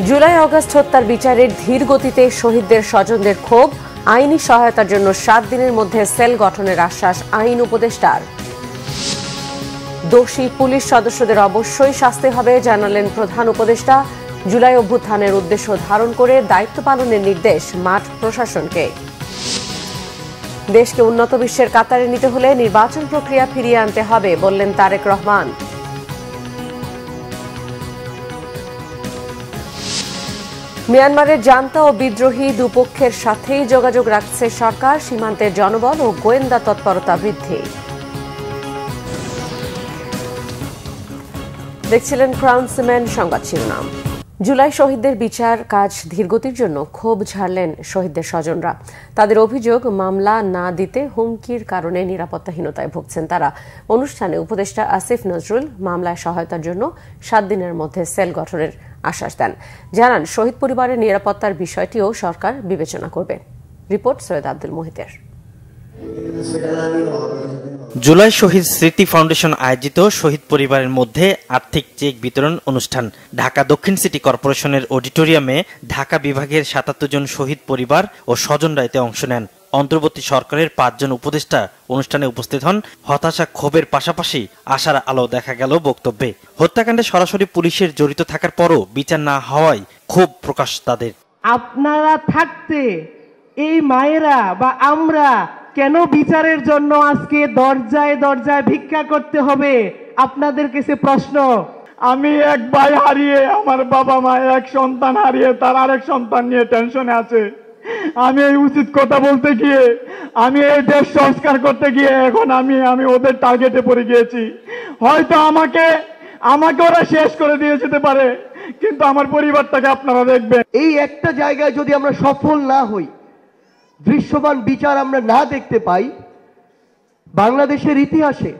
July August হত্যার বিচারের ধীর গতিতে শহীদদের স্বজনদের ক্ষোভ, আইনি সহায়তার জন্য 7 দিনের মধ্যে সেল গঠনের আশ্বাস আইন উপদেষ্টার। দোষী পুলিশ সদস্যদের অবশ্যই শাস্তি হবে জানালেন প্রধান উপদেষ্টা। জুলাই অভ্যুত্থানের উদ্দেশ্য ধারণ করে দায়িত্ব পালনের নির্দেশ মাঠ প্রশাসনকে। দেশকে উন্নত বিশ্বের কাতারে নিতে হলে নির্বাচন প্রক্রিয়া ফিরিয়ে আনতে হবে বললেন তারেক রহমান। মিয়ানমারের জান্তা ও বিদ্রোহী দুপক্ষের সাথেই যোগাযোগ রাখছে সরকার, সীমান্তের জনবল ও গোয়েন্দা তৎপরতা বৃদ্ধি। দেখছিলেন ক্রাউন সিমেন্ট সংবাদ শিরোনাম। জুলাই শহীদদের বিচার কাজ ধীরগতির জন্য ক্ষোভ ঝাড়লেন শহীদদের স্বজনরা। তাদের অভিযোগ, মামলা না দিতে হুমকির কারণে নিরাপত্তাহীনতায় ভুগছেন তারা। অনুষ্ঠানে উপদেষ্টা আসিফ নজরুল মামলায় সহায়তার জন্য 7 দিনের মধ্যে সেল গঠনের আশ্বাস দেন। জানান, শহীদ পরিবারের নিরাপত্তার বিষয়টিও সরকার বিবেচনা করবে। রিপোর্ট সৈয়দ আব্দুল মুহিতের। জুলাই শহীদ স্মৃতি ফাউন্ডেশন আয়োজিত শহীদ পরিবারের মধ্যে আর্থিক চেক বিতরণ অনুষ্ঠান ঢাকা দক্ষিণ সিটি কর্পোরেশনের অডিটোরিয়ামে ঢাকা বিভাগের 77 জন শহীদ পরিবার ও স্বজনরা এতে অংশ নেন। অন্তর্বর্তী সরকারের 5 জন উপদেষ্টা অনুষ্ঠানে উপস্থিত হন। হতাশা, ক্ষোভের পাশাপাশি আশার আলো দেখা গেল বক্তব্যে। হত্যাকাণ্ডে সরাসরি পুলিশের জড়িত থাকার পরও বিচার না হওয়ায় ক্ষোভ প্রকাশ তাদের। আপনারা থাকতে এই মায়েরা বা আমরা কেন বিচারের জন্য আজকে দরজায় দরজায় ভিক্ষা করতে হবে? আপনাদের কাছে প্রশ্ন। আমি এক ভাই হারিয়ে, আমার বাবা মা এক সন্তান হারিয়ে তার আরেক সন্তান নিয়ে টেনশনে আছে। আমি এই উচিত কথা বলতে গিয়ে, আমি এই দেশ সংস্কার করতে গিয়ে এখন আমি ওদের টার্গেটে পড়ে গিয়েছি। হয়তো আমাকে ওরা শেষ করে দিয়ে যেতে পারে, কিন্তু আমার পরিবারটাকে আপনারা দেখবেন। এই একটা জায়গায় যদি আমরা সফল না হই, দৃশ্যমান বিচার আমরা না দেখতে পাই, বাংলাদেশের ইতিহাসে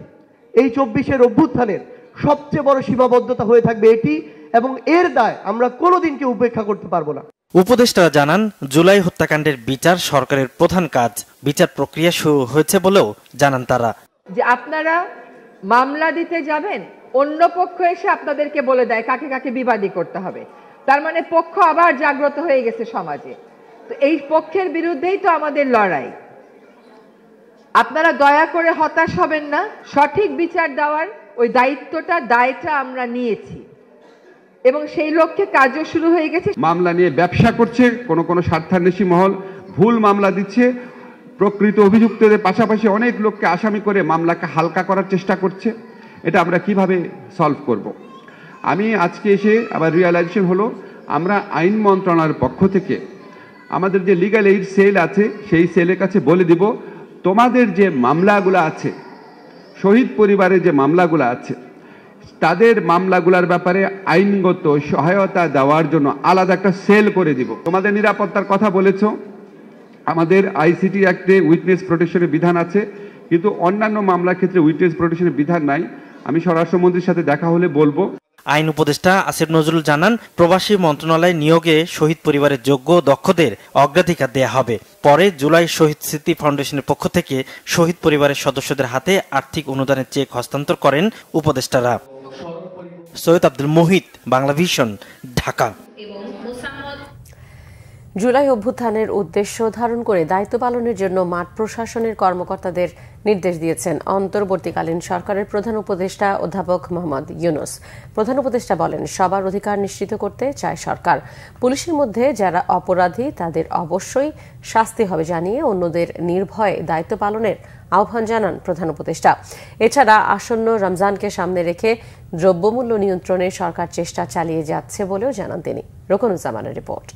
এই 24-এর অভ্যুত্থানের সবচেয়ে বড় সীমাবদ্ধতা হয়ে থাকবে এটি, এবং এর দায় আমরা কোনোদিনকে উপেক্ষা করতে পারবো না। উপদেষ্টারা জানান, জুলাই হত্যাকাণ্ডের বিচার সরকারের প্রধান কাজ। বিচার প্রক্রিয়া শুরু হয়েছে বলেও জানান তারা। যে আপনারা মামলা দিতে যাবেন, অন্য পক্ষ এসে আপনাদেরকে বলে দেয় কাকে কাকে বিবাদী করতে হবে। তার মানে পক্ষ আবার জাগ্রত হয়ে গেছে সমাজে। তো এই পক্ষের বিরুদ্ধেই তো আমাদের লড়াই। আপনারা দয়া করে হতাশ হবেন না। সঠিক বিচার দেওয়ার ওই দায়টা আমরা নিয়েছি এবং সেই লক্ষ্যে কাজও শুরু হয়ে গেছে। মামলা নিয়ে ব্যবসা করছে কোনো স্বার্থান্বেষী মহল, ভুল মামলা দিচ্ছে, প্রকৃত অভিযুক্তদের পাশাপাশি অনেক লোককে আসামি করে মামলাকে হালকা করার চেষ্টা করছে। এটা আমরা কিভাবে সলভ করব? আমি আজকে এসে আবার রিয়ালাইজেশন হলো, আমরা আইন মন্ত্রণালয়ের পক্ষ থেকে আমাদের যে লিগ্যাল এইড সেল আছে, সেই সেলের কাছে বলে দিব, তোমাদের যে মামলাগুলো আছে, শহীদ পরিবারের যে মামলাগুলো আছে, তাদের মামলাগুলোর ব্যাপারে আইনগত সহায়তা দেওয়ার জন্য আলাদা একটা সেল করে দিব। তোমাদের নিরাপত্তার কথা বলেছ, আমাদের আইসিটি অ্যাক্টে উইটনেস প্রোটেকশনের বিধান আছে, কিন্তু অন্যান্য মামলার ক্ষেত্রে উইটনেস প্রোটেকশনের বিধান নাই। আমি স্বরাষ্ট্রমন্ত্রীর সাথে দেখা হলে বলবো। আইন উপদেষ্টা আসিফ নজরুল জানান, প্রবাসী মন্ত্রণালয় নিয়োগে শহীদ পরিবারের যোগ্য দক্ষদের অগ্রাধিকার দেয়া হবে। পরে জুলাই শহীদ স্মৃতি ফাউন্ডেশনের পক্ষ থেকে শহীদ পরিবারের সদস্যদের হাতে আর্থিক অনুদানের চেক হস্তান্তর করেন উপদেষ্টারা। সৈয়দ আব্দুল মুহিত, বাংলা ভিশন, ঢাকা। জুলাই অভ্যুত্থানের উদ্দেশ্য ধারণ করে দায়িত্ব পালনের জন্য মাঠ প্রশাসনের কর্মকর্তাদের নির্দেশ দিয়েছেন অন্তর্বর্তীকালীন সরকারের প্রধান উপদেষ্টা অধ্যাপক মোহাম্মদ ইউনূস। প্রধান উপদেষ্টা বলেন, সবার অধিকার নিশ্চিত করতে চায় সরকার। পুলিশের মধ্যে যারা অপরাধী তাদের অবশ্যই শাস্তি হবে জানিয়ে অন্যদের নির্ভয়ে দায়িত্ব পালনের আহ্বান জানান প্রধান উপদেষ্টা। এছাড়া আসন্ন রমজানকে সামনে রেখে দ্রব্যমূল্য নিয়ন্ত্রণে সরকার চেষ্টা চালিয়ে যাচ্ছে বলেও জানান তিনি। রোকনুজ্জামানের রিপোর্ট।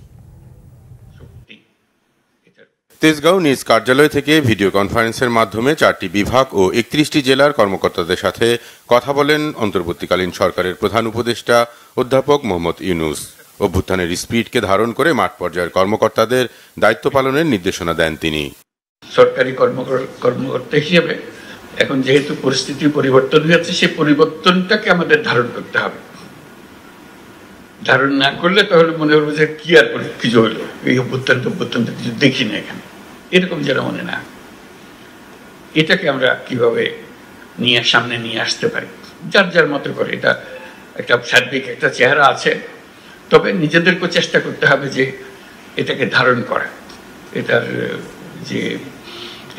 তেজগাঁও নিজ কার্যালয় থেকে ভিডিও কনফারেন্সের মাধ্যমে 4টি বিভাগ ও 31টি জেলার কর্মকর্তাদের সাথে কথা বলেন অন্তর্বর্তীকালীন সরকারের প্রধান উপদেষ্টা অধ্যাপক মোহাম্মদ ইউনূস। অভ্যুত্থানের স্পিরিটকে ধারণ করে মাঠ পর্যায়ের কর্মকর্তাদের দায়িত্ব পালনের নির্দেশনা দেন তিনি। সরকারি কর্মকর্তা হিসেবে এখন যেহেতু পরিস্থিতি পরিবর্তন হয়েছে, সেই পরিবর্তনটাকে আমাদের ধারণ করতে হবে। ধারণ না করলে তাহলে মনে হবে যে কি আর কিছু হলো, এই অভ্যুত্থানটা কিছু দেখি না এখানে, এরকম যেন মনে না। এটাকে আমরা কিভাবে সামনে নিয়ে আসতে পারি, যার যার মতো করে। এটা একটা সার্বিক একটা চেহারা আছে, তবে নিজেদেরকেও চেষ্টা করতে হবে যে এটাকে ধারণ করা,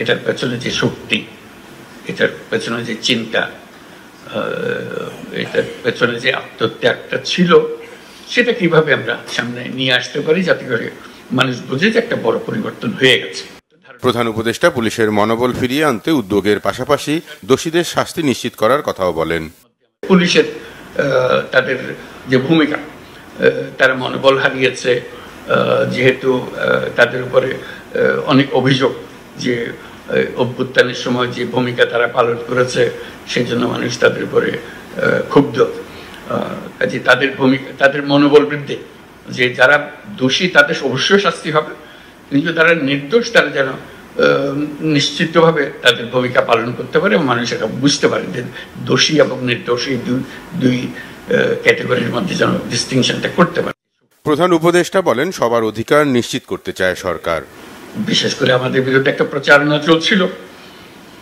এটার পেছনে যে শক্তি, এটার পেছনে যে চিন্তা, এটার পেছনে যে আত্মত্যাগটা ছিল, সেটা কিভাবে আমরা সামনে নিয়ে আসতে পারি যাতে করে মানুষ বুঝে যে একটা বড় পরিবর্তন হয়ে গেছে। প্রধান উপদেষ্টা পুলিশের মনোবল ফিরিয়ে আনতে উদ্যোগের পাশাপাশি দোষীদের শাস্তি নিশ্চিত করার কথাও বলেন। পুলিশের তাদের যে ভূমিকা, তারা মনোবল হারিয়েছে যেহেতু তাদের উপরে অনেক অভিযোগ যে অভ্যুত্থানের সময় যে ভূমিকা তারা পালন করেছে সেই জন্য মানুষ তাদের উপরে ক্ষুব্ধ। কাজে তাদের ভূমিকা, তাদের মনোবল বৃদ্ধি, যে যারা দোষী তাদের অবশ্যই শাস্তি হবে, কিন্তু তারা নির্দোষ, তারা যেন নিশ্চিতভাবে তাদের ভূমিকা পালন করতে পারে এবং মানুষ এটা বুঝতে পারে যে দোষী এবং নির্দোষী দুই ক্যাটাগরির মধ্যে যেন ডিস্টিংশনটা করতে পারে। প্রধান উপদেষ্টা বলেন, সবার অধিকার নিশ্চিত করতে চায় সরকার। বিশেষ করে আমাদের বিরুদ্ধে একটা প্রচারণা চলছিল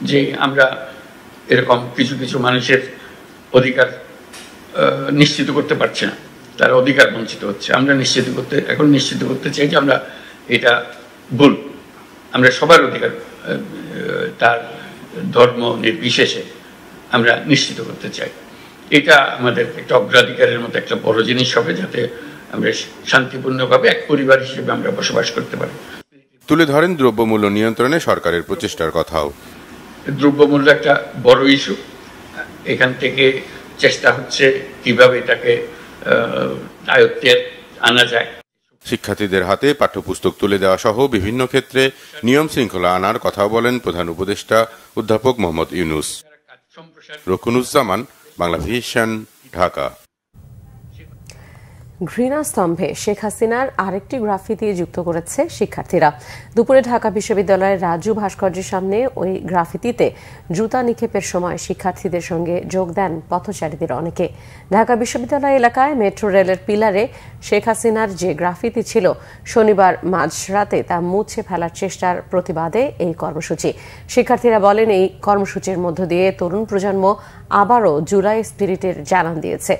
যে আমরা এরকম কিছু কিছু মানুষের অধিকার নিশ্চিত করতে পারছি না, তারা অধিকার বঞ্চিত হচ্ছে। আমরা এখন নিশ্চিত করতে চাই যে আমরা এটা ভুল, আমরা সবার অধিকার তার ধর্ম নির্বিশেষে আমরা নিশ্চিত করতে চাই। এটা আমাদের একটা অগ্রাধিকারের মতো একটা বড় জিনিস হবে, যাতে আমরা শান্তিপূর্ণভাবে এক পরিবার হিসেবে আমরা বসবাস করতে পারি। তুলে ধরেন দ্রব্যমূল্য নিয়ন্ত্রণে সরকারের প্রচেষ্টার কথাও। দ্রব্যমূল্য একটা বড় ইস্যু, এখান থেকে চেষ্টা হচ্ছে কিভাবে এটাকে আয়ত্তে আনা যায়। শিক্ষার্থীদের হাতে পাঠ্যপুস্তক তুলে দেওয়া সহ বিভিন্ন ক্ষেত্রে নিয়ম শৃঙ্খলা আনার কথাও বলেন প্রধান উপদেষ্টা অধ্যাপক মোহাম্মদ ইউনূস। রকুনুজ্জামান, বাংলা ভিশন, ঢাকা। ঘৃণা স্তম্ভে শেখ হাসিনার আরেকটি গ্রাফিতি যুক্ত করেছে শিক্ষার্থীরা। দুপুরে ঢাকা বিশ্ববিদ্যালয়ের রাজু ভাস্কর্যের সামনে ওই গ্রাফিতিতে জুতা নিক্ষেপের সময় শিক্ষার্থীদের সঙ্গে যোগ দেন পথচারীদের অনেকে। ঢাকা বিশ্ববিদ্যালয় এলাকায় মেট্রো রেলের পিলারে শেখ হাসিনার যে গ্রাফিতি ছিল, শনিবার মাঝরাতে তা মুছে ফেলার চেষ্টার প্রতিবাদে এই কর্মসূচি। শিক্ষার্থীরা বলেন, এই কর্মসূচির মধ্য দিয়ে তরুণ প্রজন্ম আবারও জুলাই স্পিরিটের জানান দিয়েছে।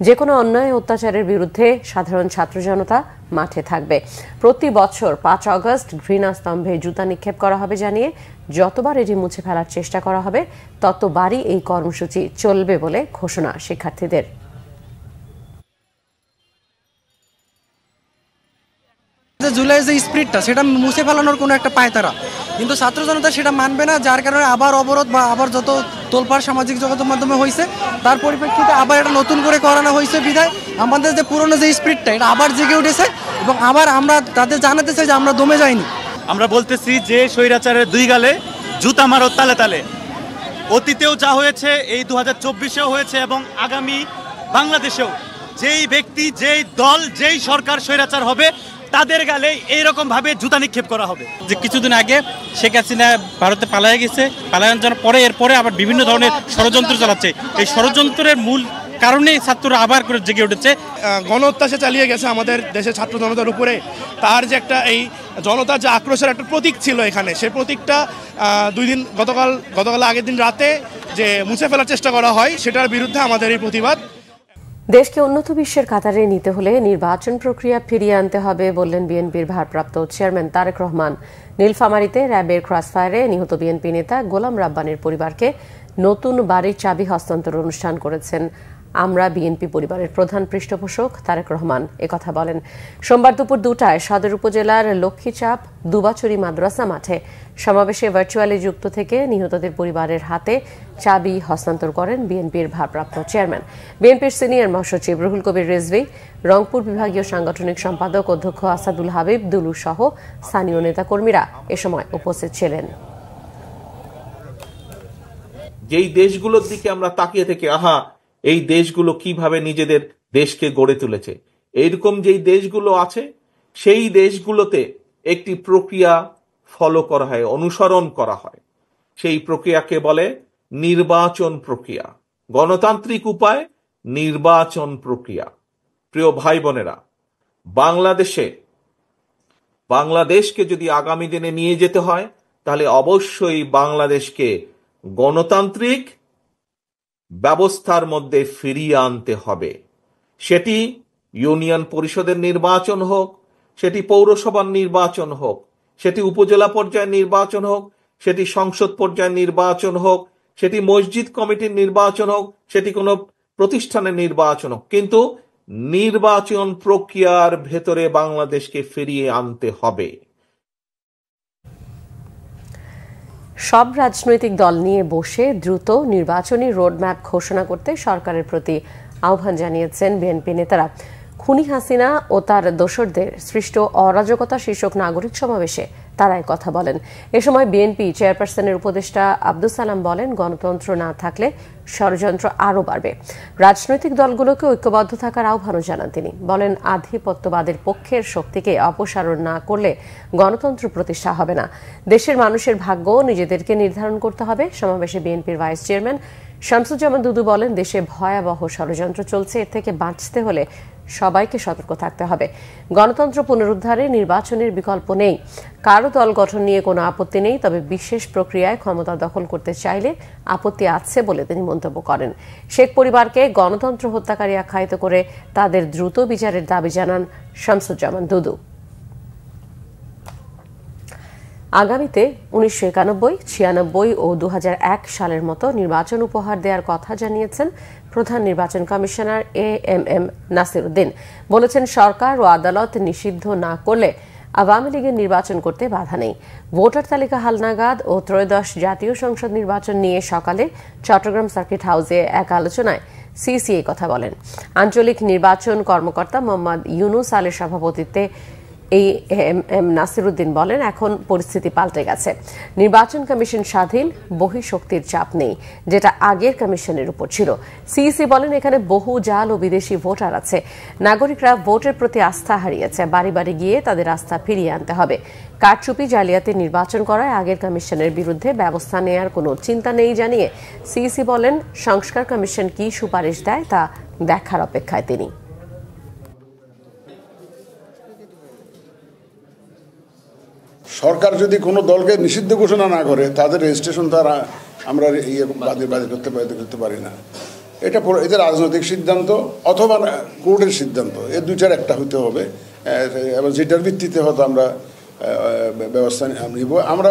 যে কোনো অন্যায় অত্যাচারের বিরুদ্ধে সাধারণ ছাত্র জনতা মাঠে থাকবে। প্রতি বছর 5 আগস্ট ঘৃণা স্তম্ভে জুতা নিক্ষেপ করা হবে জানিয়ে যতবার এটি মুছে ফেলার চেষ্টা করা হবে ততবারই এই কর্মসূচি চলবে বলে ঘোষণা শিক্ষার্থীদের। জুলাইয়ের যে স্পিরিটটা, সেটা মুছে ফেলানোর কোনো একটা পায়তারা, কিন্তু ছাত্র জনতা সেটা মানবে না, যার কারণে আবার অবরোধ বা আবার যত তোলপাড় সামাজিক যোগাযোগ মাধ্যমে হয়েছে তার পরিপ্রেক্ষিতে আবার এটা নতুন করে করানো হয়েছে। বিধায় আমাদের যে পুরনো যে স্পিরিটটা, এটা আবার জেগে উঠেছে এবং আবার আমরা তাদের জানাতে চাই যে আমরা দমে যাইনি। আমরা বলতেছি যে স্বৈরাচারের দুই গালে জুতা মারো তালে তালে। অতীতেও যা হয়েছে, এই 2024-এও হয়েছে এবং আগামী বাংলাদেশেও যেই ব্যক্তি, যেই দল, যেই সরকার স্বৈরাচার হবে তাদের গালে এইরকম ভাবে জুতা নিক্ষেপ করা হবে। যে কিছুদিন আগে শেখ হাসিনা ভারতে পালায় গেছে, পালায়ন যাওয়ার পরে এরপরে আবার বিভিন্ন ধরনের ষড়যন্ত্র চালাচ্ছে। এই ষড়যন্ত্রের মূল কারণে ছাত্ররা আবার করে জেগে উঠেছে। গণ অত্যাচার চালিয়ে গেছে আমাদের দেশের ছাত্র জনতার উপরে, তার যে একটা এই জনতার যে আক্রোশের একটা প্রতীক ছিল এখানে, সেই প্রতীকটা গতকাল আগের দিন রাতে যে মুছে ফেলার চেষ্টা করা হয়, সেটার বিরুদ্ধে আমাদের এই প্রতিবাদ। দেশকে উন্নত বিশ্বের কাতারে নিতে হলে নির্বাচন প্রক্রিয়া ফিরিয়ে আনতে হবে বললেন বিএনপির ভারপ্রাপ্ত চেয়ারম্যান তারেক রহমান। নীলফামারীতে র্যাবের ক্রসফায়ারে নিহত বিএনপি নেতা গোলাম রাব্বানীর পরিবারকে নতুন বাড়ির চাবি হস্তান্তর অনুষ্ঠান করেছেন আমরা বিএনপি পরিবারের প্রধান পৃষ্ঠপোষক তারেক রহমান। একথা বলেন সোমবার দুপুর 2টায় সদর উপজেলার লক্ষ্মীচাপ দুবাচুরি মাদ্রাসা মাঠে সমাবেশে ভার্চুয়ালি যুক্ত থেকে নিহতদের পরিবারের হাতে চাবি হস্তান্তর করেন বিএনপির ভারপ্রাপ্ত চেয়ারম্যান। বিএনপির সিনিয়র মহাসচিব রুহুল কবির রিজভী, রংপুর বিভাগীয় সাংগঠনিক সম্পাদক অধ্যক্ষ আসাদুল হাবিব দুলু সহ স্থানীয় নেতাকর্মীরা এ সময় উপস্থিত ছিলেন। যেই দেশগুলোর দিকে আমরা তাকিয়ে থেকে এই দেশগুলো কিভাবে নিজেদের দেশকে গড়ে তুলেছে, এইরকম যেই দেশগুলো আছে সেই দেশগুলোতে একটি প্রক্রিয়া ফলো করা হয়, অনুসরণ করা হয়। সেই প্রক্রিয়াকে বলে নির্বাচন প্রক্রিয়া, গণতান্ত্রিক উপায় নির্বাচন প্রক্রিয়া। প্রিয় ভাই বোনেরা, বাংলাদেশকে যদি আগামী দিনে নিয়ে যেতে হয় তাহলে অবশ্যই বাংলাদেশকে গণতান্ত্রিক ব্যবস্থার মধ্যে ফিরিয়ে আনতে হবে। সেটি ইউনিয়ন পরিষদের নির্বাচন হোক, সেটি পৌরসভার নির্বাচন হোক, সেটি উপজেলা পর্যায়ের নির্বাচন হোক, সেটি সংসদ পর্যায়ের নির্বাচন হোক, সেটি মসজিদ কমিটির নির্বাচন হোক, সেটি কোনো প্রতিষ্ঠানের নির্বাচন হোক, কিন্তু নির্বাচন প্রক্রিয়ার ভেতরে বাংলাদেশকে ফিরিয়ে আনতে হবে। সব রাজনৈতিক দল নিয়ে বসে দ্রুত নির্বাচনী রোডম্যাপ ঘোষণা করতে সরকারের প্রতি আহ্বান জানিয়েছেন বিএনপি নেতারা। খুনি হাসিনা ও তার দোসরদের সৃষ্ট অরাজকতা শীর্ষক নাগরিক সমাবেশে তারা কথা বলেন। এ সময় বিএনপি চেয়ারপারসনের উপদেষ্টা আব্দুস সালাম বলেন, গণতন্ত্র না থাকলে ষড়যন্ত্র আরও বাড়বে। রাজনৈতিক দলগুলোকে ঐক্যবদ্ধ থাকার আহ্বানও জানান তিনি। বলেন, আধিপত্যবাদের পক্ষের শক্তিকে অপসারণ না করলে গণতন্ত্র প্রতিষ্ঠা হবে না। দেশের মানুষের ভাগ্য নিজেদেরকে নির্ধারণ করতে হবে। সমাবেশে বিএনপির ভাইস চেয়ারম্যান শামসুজ্জামান দুদু বলেন, দেশে ভয়াবহ ষড়যন্ত্র চলছে, এর থেকে বাঁচতে হলে সবাইকে সতর্ক থাকতে হবে। গণতন্ত্র পুনরুদ্ধারে নির্বাচনের বিকল্প নেই। কারো দল গঠন নিয়ে কোনো আপত্তি নেই, তবে বিশেষ প্রক্রিয়ায় ক্ষমতা দখল করতে চাইলে আপত্তি আছে বলে তিনি মন্তব্য করেন। শেখ পরিবারকে গণতন্ত্র হত্যাকারী আখ্যায়িত করে তাদের দ্রুত বিচারের দাবি জানান শামসুজ্জামান দুদু। আগামীতে 1991, 96 ও 2001 সালের মতো নির্বাচন উপহার দেওয়ার কথা জানিয়েছেন প্রধান নির্বাচন কমিশনার AMM নাসির উদ্দিন। বলেছেন, সরকার ও আদালত নিষিদ্ধ না করলে আওয়ামী লীগের নির্বাচন করতে বাধা নেই। ভোটার তালিকা হালনাগাদ ও ত্রয়োদশ জাতীয় সংসদ নির্বাচন নিয়ে সকালে চট্টগ্রাম সার্কিট হাউসে এক আলোচনায় সিসি এই কথা বলেন। আঞ্চলিক নির্বাচন কর্মকর্তা মোহাম্মদ ইউনুস আলীর সভাপতিত্বে AMM নাসির উদ্দিন বলেন, এখন পরিস্থিতি পাল্টে গেছে। নির্বাচন কমিশন স্বাধীন, বহিঃশক্তির চাপ নেই, যেটা আগের কমিশনের উপর ছিল। সিইসি বলেন, এখানে বহু জাল ও বিদেশি ভোটার আছে। নাগরিকরা ভোটের প্রতি আস্থা হারিয়েছে। বাড়ি বাড়ি গিয়ে তাদের আস্থা ফিরিয়ে আনতে হবে। কারচুপি, জালিয়াতি নির্বাচন করায় আগের কমিশনের বিরুদ্ধে ব্যবস্থা নেওয়ার কোনো চিন্তা নেই জানিয়ে সিইসি বলেন, সংস্কার কমিশন কি সুপারিশ দেয় তা দেখার অপেক্ষায় তিনি। সরকার যদি কোনো দলকে নিষিদ্ধ ঘোষণা না করে, তাদের রেজিস্ট্রেশন তারা আমরা বাতিল করতে পারি না। এটা এদের রাজনৈতিক সিদ্ধান্ত অথবা কোর্টের সিদ্ধান্ত, এই দুইটার একটা হতে হবে, এবং যেটার ভিত্তিতে হয়তো আমরা ব্যবস্থা নিব। আমরা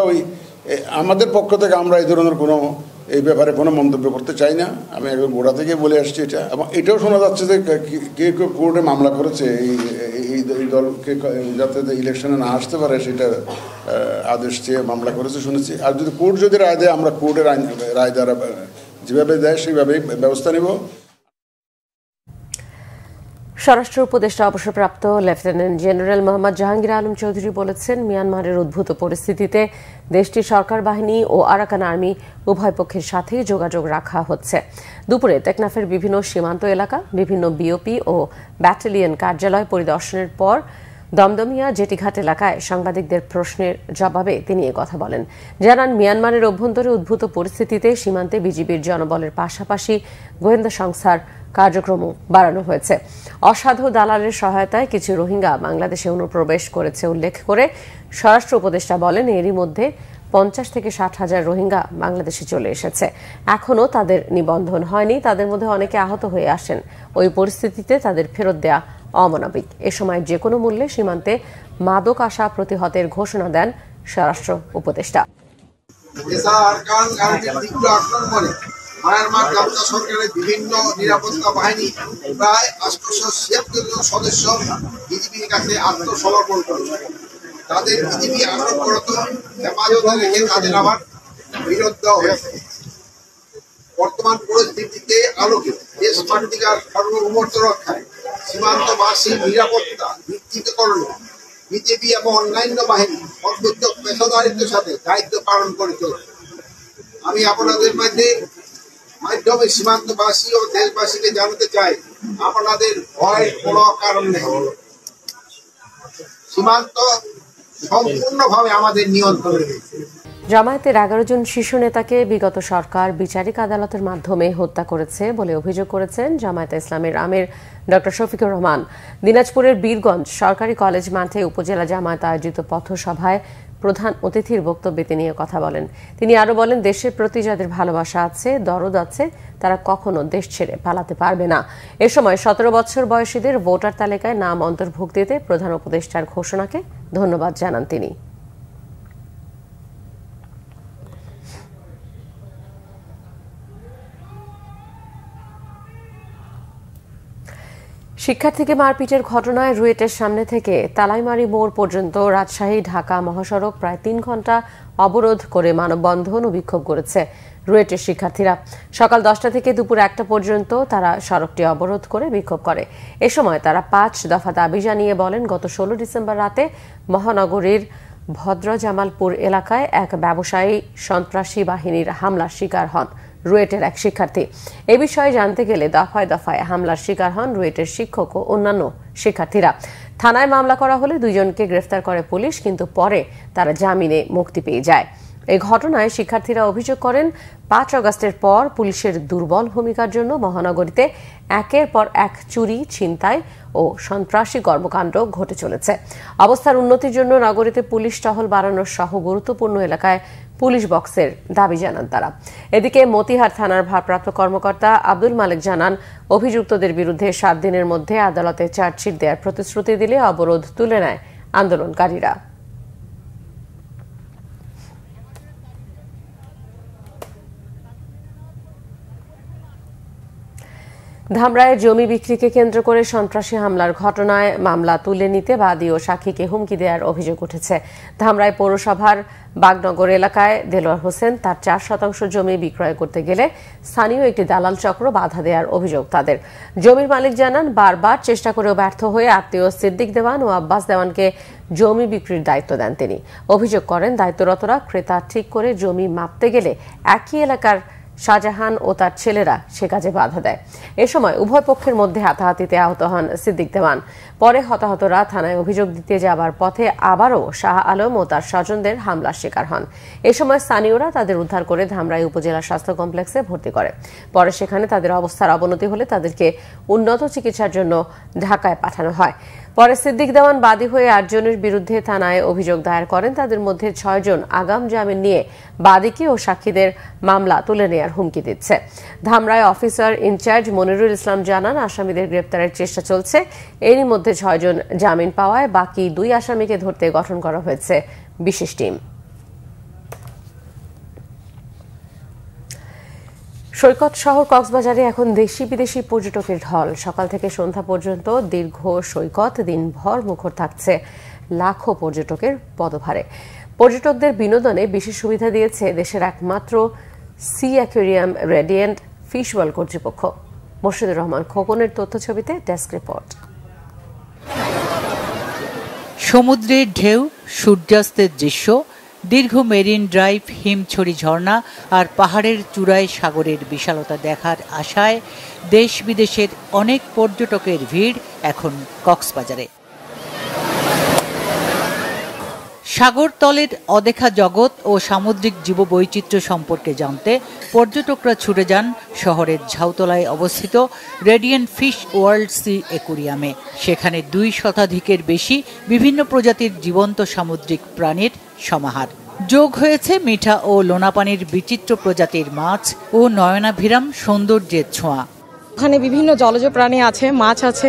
আমাদের পক্ষ থেকে আমরা এই ধরনের কোনো এই ব্যাপারে কোনো মন্তব্য করতে চাই না। আমি একদম গোড়া থেকে বলে আসছি এটা, এবং এটাও শোনা যাচ্ছে যে কেউ কোর্টে মামলা করেছে এই দলকে যাতে ইলেকশনে না আসতে পারে সেটা আদেশ চেয়ে মামলা করেছে শুনেছি। আর যদি কোর্ট যদি রায় দেয়, আমরা কোর্টের রায় দ্বারা যেভাবে দেয় সেইভাবেই ব্যবস্থা নেব। স্বরাষ্ট্র উপদেষ্টা অবসরপ্রাপ্ত লেফটেন্যান্ট জেনারেল মোহাম্মদ জাহাঙ্গীর আলম চৌধুরী বলেছেন, মিয়ানমারের উদ্ভূত পরিস্থিতিতে দেশটির সরকার বাহিনী ও আরাকান আর্মি উভয় পক্ষের সাথেই যোগাযোগ রাখা হচ্ছে। দুপুরে টেকনাফের বিভিন্ন সীমান্ত এলাকা, বিভিন্ন বিওপি ও ব্যাটালিয়ন কার্যালয় পরিদর্শনের পর দমদমিয়া জেটিঘাট এলাকায় সাংবাদিকদের প্রশ্নের জবাবে তিনি কথা বলেন। জানান, মিয়ানমারের অভ্যন্তরে উদ্ভূত পরিস্থিতিতে সীমান্তে বিজিবির জনবলের পাশাপাশি গোয়েন্দা সংস্থার কার্যক্রমও বাড়ানো হয়েছে। অসাধু দালালের সহায়তায় কিছু রোহিঙ্গা বাংলাদেশে অনুপ্রবেশ করেছে উল্লেখ করে স্বরাষ্ট্র উপদেষ্টা বলেন, এরই মধ্যে 50 থেকে 60 হাজার রোহিঙ্গা বাংলাদেশে চলে এসেছে। এখনও তাদের নিবন্ধন হয়নি। তাদের মধ্যে অনেকে আহত হয়ে আসেন। ওই পরিস্থিতিতে তাদের ফেরত দেয়া অমানবিক। এ সময় যে কোনো মূল্যে সীমান্তে মাদক আসা প্রতিহতের ঘোষণা দেন স্বরাষ্ট্র উপদেষ্টা। মায়ানমার জাতীয় সরকারের বিভিন্ন নিরাপত্তা বাহিনী প্রায় 876 জন সদস্য বিজিবির কাছে আত্মসমর্পণ করেছে। তাদের বিজিবি আটকরত হেফাজতে রেখে তাদের আবার ফেরত দেওয়া হয়েছে। বর্তমান পরিস্থিতিতে আলোকে দেশ মাতৃকার সার্বভৌমত্ব রক্ষায় সীমান্তবাসী নিরাপত্তা নিশ্চিতকরণে বিজেপি এবং অন্যান্য বাহিনী সর্বোচ্চ পেশাদারিত্বের সাথে দায়িত্ব পালন করে চলছে। আমি আপনাদের মাধ্যমে সীমান্তবাসী ও দেশবাসীকে জানাতে চাই, আপনাদের ভয়ের কোনো কারণ নেই। সীমান্ত সম্পূর্ণভাবে আমাদের নিয়ন্ত্রণে রয়েছে। জামায়াতের 11 জন শীর্ষ নেতাকে বিগত সরকার বিচারিক আদালতের মাধ্যমে হত্যা করেছে বলে অভিযোগ করেছেন জামায়াতে ইসলামের আমির ডক্টর শফিকুর রহমান। দিনাজপুরের বীরগঞ্জ সরকারি কলেজ মাঠে উপজেলা জামায়াত আয়োজিত পথসভায় প্রধান অতিথির বক্তব্যে তিনি কথা বলেন। তিনি আরো বলেন, দেশের প্রতি যাদের ভালোবাসা আছে, দরদ আছে, তারা কখনো দেশ ছেড়ে পালাতে পারবে না। এ সময় 17 বছর বয়সীদের ভোটার তালিকায় নাম অন্তর্ভুক্তিতে প্রধান উপদেষ্টার ঘোষণাকে ধন্যবাদ জানান তিনি। শিক্ষার্থীকে মারপিটের ঘটনায় রুয়েটের সামনে থেকে তালাইমারি মোড় পর্যন্ত রাজশাহী ঢাকা মহাসড়ক প্রায় 3 ঘন্টা অবরোধ করে মানববন্ধন ও বিক্ষোভ করেছে রুয়েটের শিক্ষার্থীরা। সকাল 10টা থেকে দুপুর 1টা পর্যন্ত তারা সড়কটি অবরোধ করে বিক্ষোভ করে। এ সময় তারা 5 দফা দাবি জানিয়ে বলেন, গত 16 ডিসেম্বর রাতে মহানগরীর ভদ্রজামালপুর এলাকায় এক ব্যবসায়ী সন্ত্রাসী বাহিনীর হামলার শিকার হন রুয়েটের এক শিক্ষার্থী। এ বিষয়ে জানতে গেলে দফায় দফায় হামলার শিকার হন রুয়েটের শিক্ষক ও অন্যান্য শিক্ষার্থীরা। থানায় মামলা করা হলে 2 জনকে গ্রেফতার করে পুলিশ, কিন্তু পরে তারা জামিনে মুক্তি পেয়ে যায়। এই ঘটনায় শিক্ষার্থীরা অভিযোগ করেন, 5 আগস্টের পর পুলিশের দুর্বল ভূমিকার জন্য মহানগরীতে একের পর এক চুরি, ছিনতাই ও সন্ত্রাসী কর্মকাণ্ড ঘটে চলেছে। অবস্থার উন্নতির জন্য নগরীতে পুলিশ টহল বাড়ানোর সহ গুরুত্বপূর্ণ এলাকায় পুলিশ বক্সের দাবি জানান তারা। এদিকে মতিহার থানার ভারপ্রাপ্ত কর্মকর্তা আব্দুল মালিক জানান, অভিযুক্তদের বিরুদ্ধে 7 দিনের মধ্যে আদালতে চার্জশিট দেওয়ার প্রতিশ্রুতি দিলে অবরোধ তুলে নেয় আন্দোলনকারীরা। ধামরায় জমি বিক্রিকে কেন্দ্র করে সন্ত্রাসী হামলার ঘটনায় মামলা তুলে নিতে বাদী ও সাক্ষীকে হুমকি দেওয়ার অভিযোগ উঠেছে। ধামরায় পৌরসভার বাগনগর এলাকায় দেলোয়ার হোসেন তার 4% জমি বিক্রয় করতে গেলে স্থানীয় একটি দালাল চক্র বাধা দেওয়ার অভিযোগ তাদের। জমির মালিক জানান, বারবার চেষ্টা করেও ব্যর্থ হয়ে আত্মীয় সিদ্দিক দেওয়ান ও আব্বাস দেওয়ানকে জমি বিক্রির দায়িত্ব দেন তিনি। অভিযোগ করেন, দায়িত্বরতরা ক্রেতা ঠিক করে জমি মাপতে গেলে একই এলাকার শাহজাহান ও তার ছেলেরা সে কাজে বাধা দেয়। এ সময় উভয় পক্ষের মধ্যে হাতাহাতিতে আহত হন সিদ্দিক দেওয়ান। পরে হতাহতরা থানায় অভিযোগ দিতে যাবার পথে আবারও শাহ আলম ও তার স্বজনদের হামলার শিকার হন। এ সময় স্থানীয়রা তাদের উদ্ধার করে ধামরাই উপজেলা স্বাস্থ্য কমপ্লেক্সে ভর্তি করে। পরে সেখানে তাদের অবস্থার অবনতি হলে তাদেরকে উন্নত চিকিৎসার জন্য ঢাকায় পাঠানো হয়। পরে সিদ্দিক দেওয়ান বাদী হয়ে 8 জনের বিরুদ্ধে থানায় অভিযোগ দায়ের করেন। তাদের মধ্যে 6 জন আগাম জামিন নিয়ে বাদীকে ও সাক্ষীদের মামলা তুলে নেওয়ার হুমকি দিচ্ছে। ধামরায় অফিসার ইনচার্জ মনিরুল ইসলাম জানান, আসামিদের গ্রেপ্তারের চেষ্টা চলছে। এরই মধ্যে 6 জন জামিন পাওয়ায় বাকি 2 আসামিকে ধরতে গঠন করা হয়েছে বিশেষ টিম। সৈকত শহর কক্সবাজারে এখন দেশি বিদেশি পর্যটকের ঢল। সকাল থেকে সন্ধ্যা পর্যন্ত দীর্ঘ সৈকত দিনভর মুখর থাকছে লাখো পর্যটকের পদভারে। পর্যটকদের বিনোদনে বিশেষ সুবিধা দিয়েছে দেশের একমাত্র sea aquarium radiant fish world কর্তৃপক্ষ। মোর্শেদুর রহমান খোকনের তথ্যছবিতে ডেস্ক রিপোর্ট। সমুদ্রের ঢেউ, সূর্যাস্তের দৃশ্য, দীর্ঘ মেরিন ড্রাইভ, হিমছড়ি ঝর্ণা আর পাহাড়ের চূড়ায় সাগরের বিশালতা দেখার আশায় দেশ বিদেশের অনেক পর্যটকের ভিড় এখন কক্সবাজারে। সাগরতলের অদেখা জগৎ ও সামুদ্রিক জীববৈচিত্র্য সম্পর্কে জানতে পর্যটকরা ছুটে যান শহরের ঝাউতলায় অবস্থিত রেডিয়েন্ট ফিশ ওয়ার্ল্ড সি অ্যাকোয়ারিয়ামে। সেখানে 2 শতাধিকের বেশি বিভিন্ন প্রজাতির জীবন্ত সামুদ্রিক প্রাণীর সমাহার। যোগ হয়েছে মিঠা ও লোনাপানির বিচিত্র প্রজাতির মাছ ও নয়নাভিরাম সৌন্দর্যের ছোঁয়া। ওখানে বিভিন্ন জলজ প্রাণী আছে, মাছ আছে,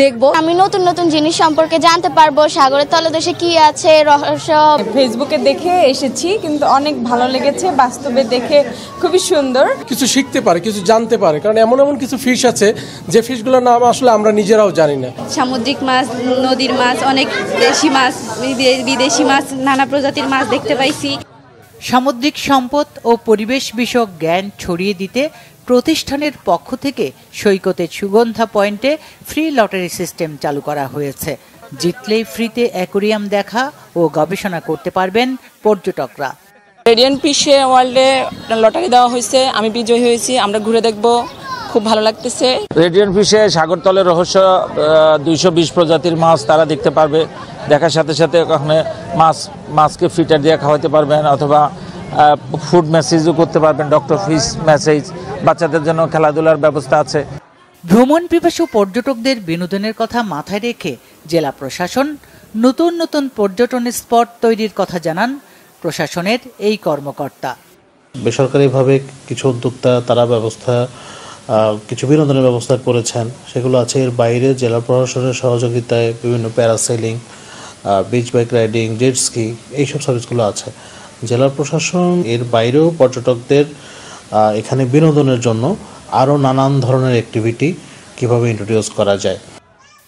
দেখবো। আমি নতুন নতুন জিনিস সম্পর্কে জানতে পারবো, সাগরের তলদেশে কি আছে রহস্য। ফেসবুকে দেখে এসেছি, কিন্তু অনেক ভালো লেগেছে, বাস্তবে দেখে খুবই সুন্দর। কিছু শিখতে পারে, কিছু জানতে পারে, কারণ এমন এমন কিছু ফিশ আছে যে ফিশগুলোর নাম আসলে আমরা নিজেরাও জানি না। সামুদ্রিক মাছ, নদীর মাছ, অনেক দেশি মাছ, বিদেশি মাছ, নানা প্রজাতির মাছ দেখতে পাইছি। সামুদ্রিক সম্পদ ও পরিবেশ বিষয়ক জ্ঞান ছড়িয়ে দিতে প্রতিষ্ঠানের পক্ষ থেকে সৈকতের সুগন্ধা পয়েন্টে ফ্রি লটারি সিস্টেম চালু করা হয়েছে। জিতলেই ফ্রিতে অ্যাকোয়ারিয়াম দেখা ও গবেষণা করতে পারবেন পর্যটকরা। রেডিয়েন্ট ফিশ ওয়ার্ল্ডে লটারি দেওয়া হয়েছে, আমি বিজয়ী হয়েছি। আমরা ঘুরে দেখব, খুব ভালো লাগতেছে। রেডিয়েন্ট ফিশে সাগরতলের রহস্য, 220 প্রজাতির মাছ তারা দেখতে পারবে। দেখার সাথে সাথে ওখানে মাছকে ফিটার দিয়ে খাওয়াতে পারবেন, অথবা ফুড মেসেজও করতে পারবেন, ডক্টর ফিশ মেসেজ। বাচ্চাদের জন্য খেলাধুলার ব্যবস্থা আছে। ভ্রমণ পিপাসু পর্যটকদের বিনোদনের কথা মাথায় রেখে জেলা প্রশাসন নতুন নতুন পর্যটন স্পট তৈরির কথা জানান প্রশাসনের এই কর্মকর্তা। বেসরকারিভাবে কিছু উদ্যোক্তা তারা কিছু বিনোদনের ব্যবস্থা করেছেন, সেগুলো আছে। এর বাইরে জেলা প্রশাসনের সহযোগিতায় বিভিন্ন parasailing, beach bike riding, jet ski এইসব সার্ভিসগুলো আছে। জেলা প্রশাসন এর বাইরেও পর্যটকদের এখানে বিনোদনের জন্য আরও নানান ধরনের অ্যাক্টিভিটি কিভাবে ইন্ট্রোডিউস করা যায়।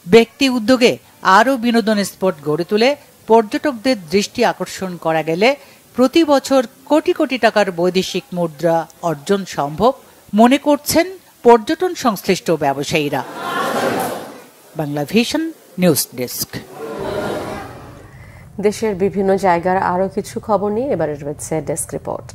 ব্যক্তি উদ্যোগে আরও বিনোদন স্পট গড়ে তুলে পর্যটকদের দৃষ্টি আকর্ষণ করা গেলে প্রতি বছর কোটি কোটি টাকার বৈদেশিক মুদ্রা অর্জন সম্ভব মনে করছেন পর্যটন সংশ্লিষ্ট ব্যবসায়ীরা। Bangla vision news desk. দেশের বিভিন্ন জায়গার আরো কিছু খবর নিয়ে এবারে রয়েছে ডেস্ক রিপোর্ট।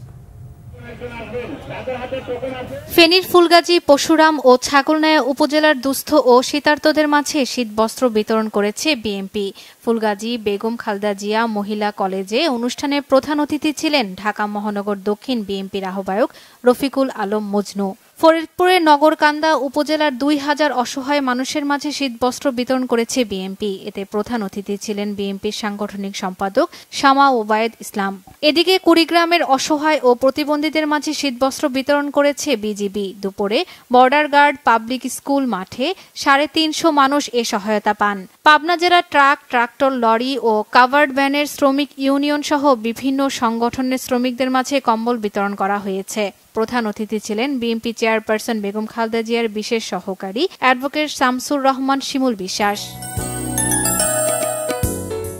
ফেনীর ফুলগাজী, পশুরাম ও ছাগলনাইয়া উপজেলার দুস্থ ও শীতার্তদের মাঝে শীতবস্ত্র বিতরণ করেছে বিএমপি। ফুলগাজী বেগম খালেদা জিয়া মহিলা কলেজে অনুষ্ঠানে প্রধান অতিথি ছিলেন ঢাকা মহানগর দক্ষিণ বিএনপির আহ্বায়ক রফিকুল আলম মজনু। ফরিদপুরের নগরকান্দা উপজেলার 2000 অসহায় মানুষের মাঝে শীতবস্ত্র বিতরণ করেছে বিএনপি। এতে প্রধান অতিথি ছিলেন বিএনপির সাংগঠনিক সম্পাদক শামা ওবায়েদ ইসলাম। এদিকে কুড়িগ্রামের অসহায় ও প্রতিবন্ধীদের মাঝে শীতবস্ত্র বিতরণ করেছে বিজিবি। দুপুরে বর্ডার গার্ড পাবলিক স্কুল মাঠে 350 মানুষ এ সহায়তা পান। পাবনা জেলার ট্রাক, ট্রাক্টর, লরি ও কাভার্ড ভ্যানের শ্রমিক ইউনিয়ন সহ বিভিন্ন সংগঠনের শ্রমিকদের মাঝে কম্বল বিতরণ করা হয়েছে। প্রধান অতিথি ছিলেন বিএনপি চেয়ারপারসন বেগম খালেদা জিয়ার বিশেষ সহকারী অ্যাডভোকেট শামসুর রহমান শিমুল বিশ্বাস।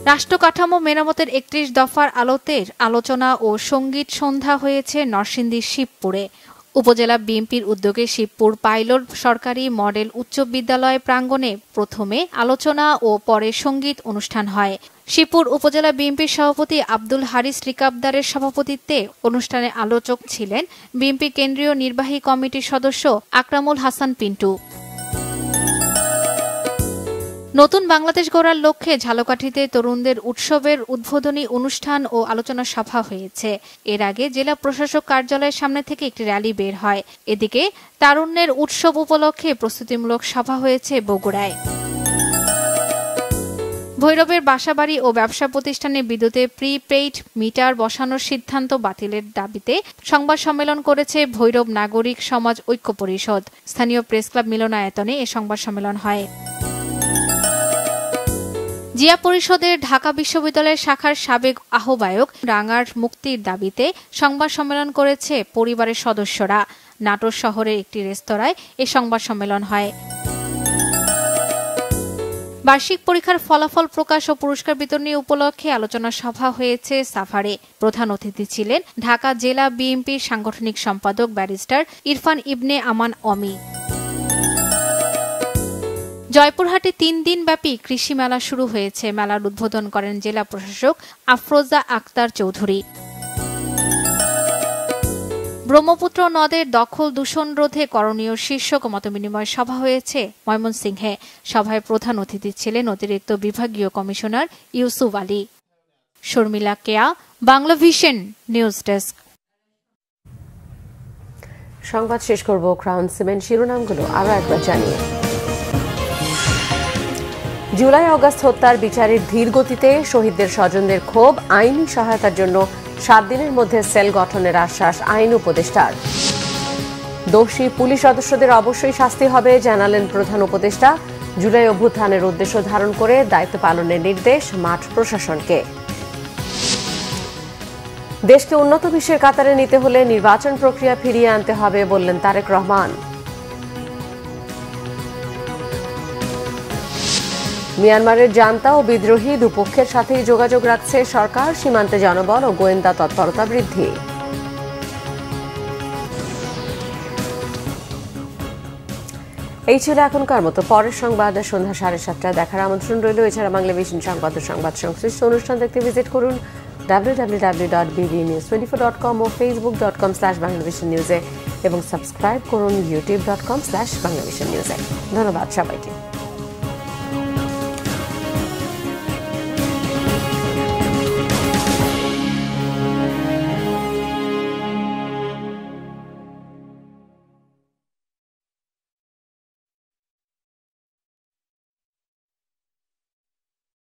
রাষ্ট্র কাঠামো মেরামতের 31 দফার আলোতে আলোচনা ও সঙ্গীত সন্ধ্যা হয়েছে নরসিংদীর শিবপুরে। উপজেলা বিএনপির উদ্যোগে শিবপুর পাইলট সরকারি মডেল উচ্চ বিদ্যালয় প্রাঙ্গণে প্রথমে আলোচনা ও পরে সঙ্গীত অনুষ্ঠান হয়। শিবপুর উপজেলা বিএনপির সভাপতি আব্দুল হারিস রিকাবদারের সভাপতিত্বে অনুষ্ঠানে আলোচক ছিলেন বিএনপি কেন্দ্রীয় নির্বাহী কমিটির সদস্য আকরামুল হাসান পিন্টু। নতুন বাংলাদেশ গড়ার লক্ষ্যে ঝালকাঠিতে তরুণদের উৎসবের উদ্বোধনী অনুষ্ঠান ও আলোচনা সভা হয়েছে। এর আগে জেলা প্রশাসক কার্যালয়ের সামনে থেকে একটি র্যালি বের হয়। এদিকে তারুণ্যের উৎসব উপলক্ষে প্রস্তুতিমূলক সভা হয়েছে বগুড়ায়। ভৈরবের বাসাবাড়ি ও ব্যবসা প্রতিষ্ঠানে বিদ্যুতে প্রিপেইড মিটার বসানোর সিদ্ধান্ত বাতিলের দাবিতে সংবাদ সম্মেলন করেছে ভৈরব নাগরিক সমাজ ঐক্য পরিষদ। স্থানীয় প্রেস ক্লাব মিলনায়তনে এ সংবাদ সম্মেলন হয়। জিয়া পরিষদের ঢাকা বিশ্ববিদ্যালয়ের শাখার সাবেক আহ্বায়ক রাঙার মুক্তির দাবিতে সংবাদ সম্মেলন করেছে পরিবারের সদস্যরা। নাটোর শহরের একটি রেস্তোরাঁয় এ সংবাদ সম্মেলন হয়। বার্ষিক পরীক্ষার ফলাফল প্রকাশ ও পুরস্কার বিতরণী উপলক্ষে আলোচনা সভা হয়েছে সাভারে। প্রধান অতিথি ছিলেন ঢাকা জেলা বিএনপির সাংগঠনিক সম্পাদক ব্যারিস্টার ইরফান ইবনে আমান অমি। জয়পুরহাটে 3 দিনব্যাপী কৃষি মেলা শুরু হয়েছে। মেলার উদ্বোধন করেন জেলা প্রশাসক আফরোজা আক্তার চৌধুরী। ব্রহ্মপুত্র নদের দখল দূষণ রোধে করণীয় শীর্ষক মতবিনিময় সভা হয়েছে ময়মনসিংহে। সভায় প্রধান অতিথি ছিলেন অতিরিক্ত বিভাগীয় কমিশনার ইউসুফ আলী। শর্মিলা কেয়া, বাংলা ভিশন নিউজ ডেস্ক। সংবাদ শেষ করব ক্রাউন সিমেন্ট শিরোনামগুলো আরো একবার জানিয়ে। জুলাই আগস্ট হত্যার বিচারের ধীর গতিতে শহীদদের স্বজনদের ক্ষোভ, আইনি সহায়তার জন্য 7 দিনের মধ্যে সেল গঠনের আশ্বাস আইন উপদেষ্টার। দোষী পুলিশ সদস্যদের অবশ্যই শাস্তি হবে জানালেন প্রধান উপদেষ্টা। জুলাই অভ্যুত্থানের উদ্দেশ্য ধারণ করে দায়িত্ব পালনের নির্দেশ মাঠ প্রশাসনকে। দেশকে উন্নত বিশ্বের কাতারে নিতে হলে নির্বাচন প্রক্রিয়া ফিরিয়ে আনতে হবে বললেন তারেক রহমান। মিয়ানমারের জান্তা ও বিদ্রোহী দুপক্ষের সাথেই যোগাযোগ রাখছে সরকার, সীমান্তে জনবল ও গোয়েন্দা তৎপরতা বৃদ্ধি। এই ছিল এখনকার মতো। পরের সংবাদ সন্ধ্যা 7:30টায় দেখার আমন্ত্রণ রইল। এছাড়া বাংলা ভিশন সংবাদ সংশ্লিষ্ট অনুষ্ঠান দেখতে ভিজিট করুন www.bbnews24.com ও facebook.com/banglavishnewse এবং সাবস্ক্রাইব করুন youtube.com/banglavishnewse। ধন্যবাদ সবাইকে।